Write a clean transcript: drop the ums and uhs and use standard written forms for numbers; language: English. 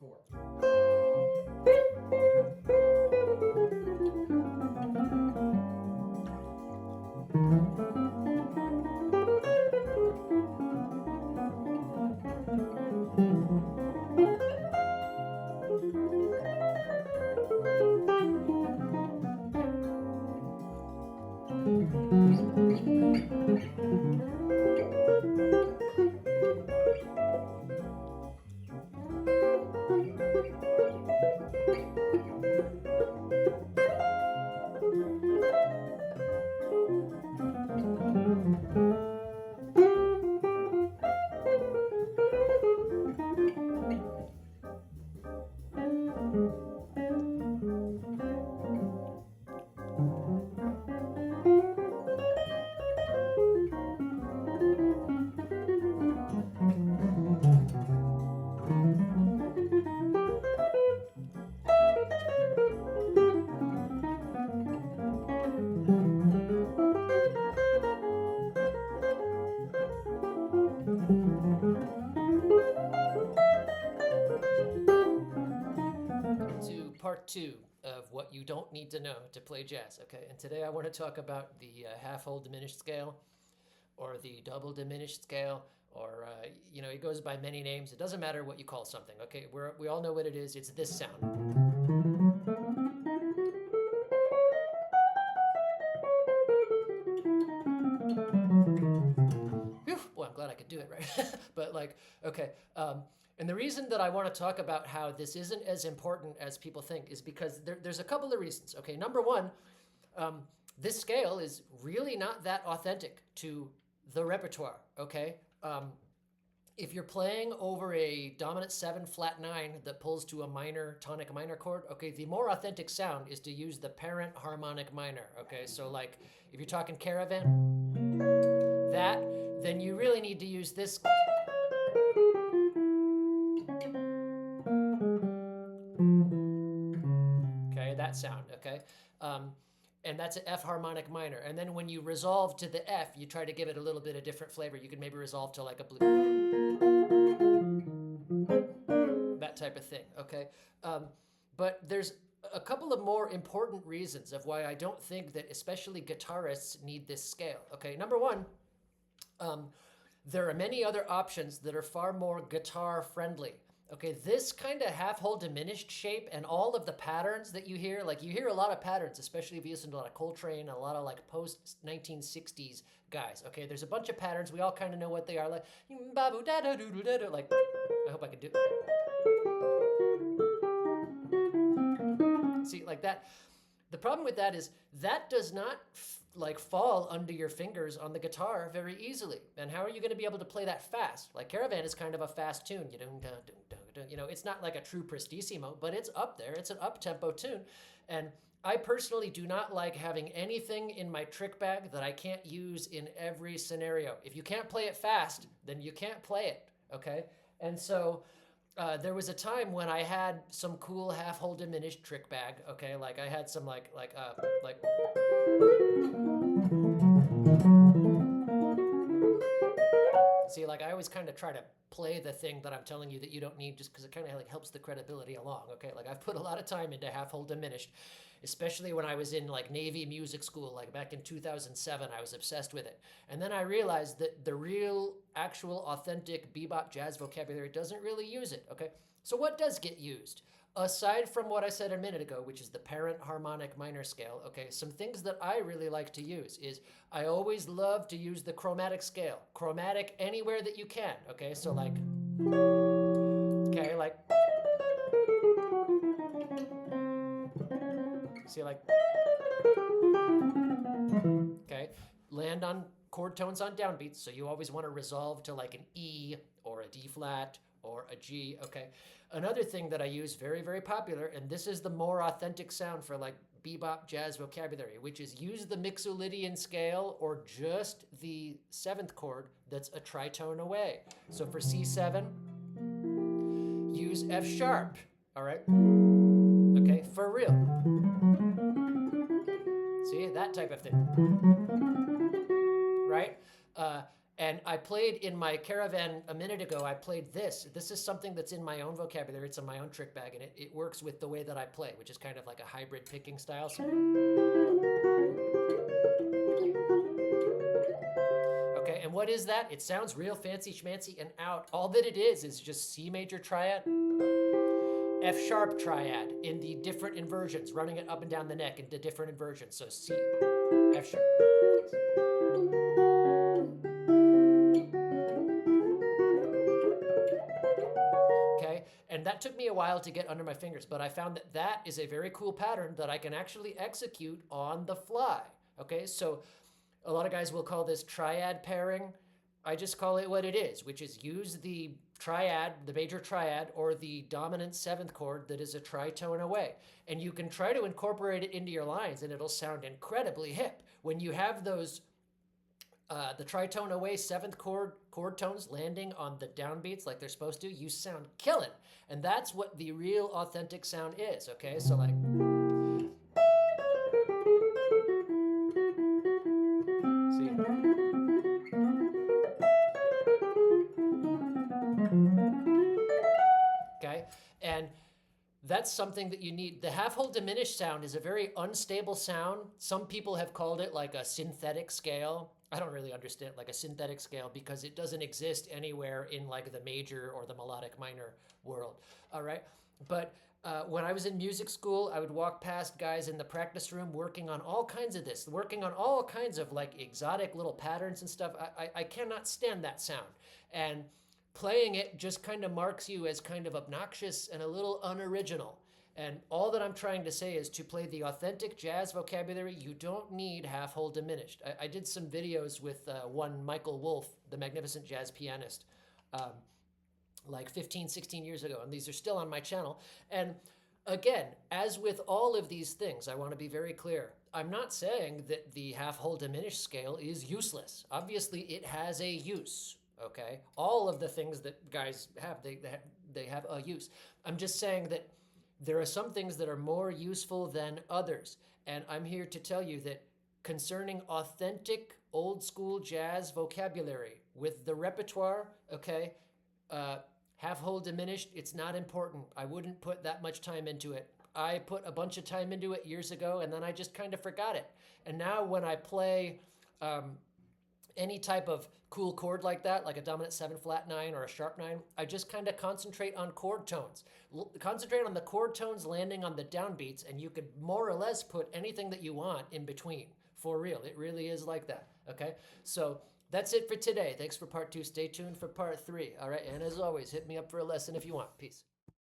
4. Part 2 of what you don't need to know to play jazz, okay? And today I want to talk about the half-whole diminished scale, or the double diminished scale, or, it goes by many names. It doesn't matter what you call something, okay? We all know what it is. It's this sound. Whew, boy, I'm glad I could do it, right? But okay. And the reason that I want to talk about how this isn't as important as people think is because there's a couple of reasons. Okay, number one, this scale is really not that authentic to the repertoire. Okay, if you're playing over a dominant 7 flat 9 that pulls to a minor tonic minor chord, okay, the more authentic sound is to use the parent harmonic minor. Okay, so like if you're talking Caravan, then you really need to use this. Okay, that sound, okay? And that's an F harmonic minor. And then when you resolve to the F, you try to give it a little bit of different flavor. You can maybe resolve to like a blue. That type of thing, okay? But there's a couple of more important reasons of why I don't think that especially guitarists need this scale, okay? Number one, there are many other options that are far more guitar friendly. Okay, this kind of half-whole diminished shape and all of the patterns that you hear, like you hear a lot of patterns, especially if you listen to a lot of Coltrane, a lot of like post-1960s guys. Okay, there's a bunch of patterns. We all kind of know what they are. Like, I hope I can do it. See, like that. The problem with that is that does not fall under your fingers on the guitar very easily. And how are you going to be able to play that fast? Like Caravan is kind of a fast tune. It's not like a true prestissimo, but it's up there. It's an up-tempo tune. And I personally do not like having anything in my trick bag that I can't use in every scenario. If you can't play it fast, then you can't play it, okay? And so there was a time when I had some cool half-whole diminished trick bag, okay? Like I had some See, like I always kind of try to play the thing that I'm telling you that you don't need just because it kind of like helps the credibility along, okay? Like I've put a lot of time into half-whole diminished, especially when I was in like Navy music school, like back in 2007, I was obsessed with it. And then I realized that the real, actual, authentic bebop jazz vocabulary doesn't really use it, okay? So what does get used? Aside from what I said a minute ago, which is the parent harmonic minor scale, okay, some things that I really like to use is I always love to use the chromatic scale. Chromatic anywhere that you can, okay? So like, okay, like, see like, okay, land on chord tones on downbeats, so you always want to resolve to like an E or a D flat or a G, okay? Another thing that I use, very, very popular, and this is the more authentic sound for like bebop jazz vocabulary, which is use the Mixolydian scale or just the 7th chord that's a tritone away. So for C7, use F sharp, all right? Okay, for real. See, that type of thing, right? And I played in my Caravan a minute ago, I played this. This is something that's in my own vocabulary. It's in my own trick bag, and it works with the way that I play, which is kind of like a hybrid picking style. So, okay, and what is that? It sounds real fancy schmancy and out. All that it is just C major triad, F sharp triad in the different inversions, running it up and down the neck into different inversions. So C, F sharp. Okay, and that took me a while to get under my fingers, but I found that that is a very cool pattern that I can actually execute on the fly. Okay, so a lot of guys will call this triad pairing. I just call it what it is, which is use the triad, the major triad, or the dominant seventh chord that is a tritone away. And you can try to incorporate it into your lines and it'll sound incredibly hip. When you have those, the tritone away seventh chord tones landing on the downbeats like they're supposed to, you sound killing. And that's what the real authentic sound is, okay? So like... Okay, and that's something that you need. The half whole diminished sound is a very unstable sound. Some people have called it like a synthetic scale. I don't really understand like a synthetic scale because it doesn't exist anywhere in like the major or the melodic minor world. All right, but when I was in music school, I would walk past guys in the practice room working on all kinds of this, working on all kinds of like exotic little patterns and stuff. I cannot stand that sound. And playing it just kind of marks you as kind of obnoxious and a little unoriginal. And all that I'm trying to say is to play the authentic jazz vocabulary, you don't need half whole diminished. I did some videos with one Michael Wolf, the magnificent jazz pianist, like 15, 16 years ago, and these are still on my channel. And again, as with all of these things, I want to be very clear. I'm not saying that the half whole diminished scale is useless. Obviously, it has a use. Okay, all of the things that guys have, they have a use. I'm just saying that there are some things that are more useful than others. And I'm here to tell you that concerning authentic old school jazz vocabulary with the repertoire, okay, half whole diminished, it's not important. I wouldn't put that much time into it. I put a bunch of time into it years ago and then I just kind of forgot it. And now when I play any type of cool chord like that, like a dominant 7 flat 9 or a sharp 9, I just kind of concentrate on chord tones. Concentrate on the chord tones landing on the downbeats, and you could more or less put anything that you want in between. For real, it really is like that, okay? So that's it for today. Thanks for part 2. Stay tuned for part 3, all right? And as always, hit me up for a lesson if you want. Peace.